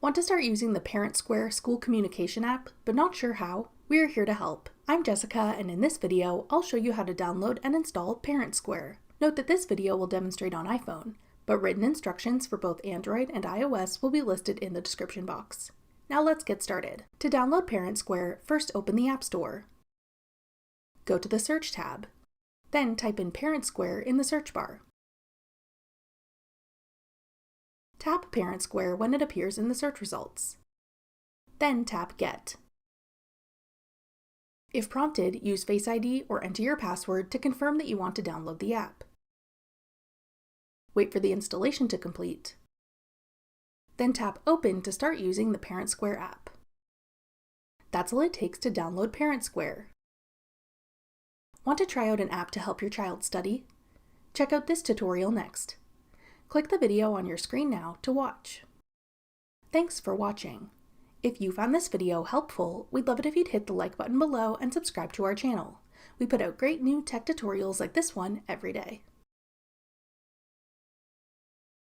Want to start using the ParentSquare school communication app, but not sure how? We're here to help. I'm Jessica, and in this video, I'll show you how to download and install ParentSquare. Note that this video will demonstrate on iPhone, but written instructions for both Android and iOS will be listed in the description box. Now let's get started. To download ParentSquare, first open the App Store. Go to the Search tab. Then type in ParentSquare in the search bar. Tap ParentSquare when it appears in the search results. Then tap Get. If prompted, use Face ID or enter your password to confirm that you want to download the app. Wait for the installation to complete. Then tap Open to start using the ParentSquare app. That's all it takes to download ParentSquare. Want to try out an app to help your child study? Check out this tutorial next. Click the video on your screen now to watch. Thanks for watching. If you found this video helpful, we'd love it if you'd hit the like button below and subscribe to our channel. We put out great new tech tutorials like this one every day.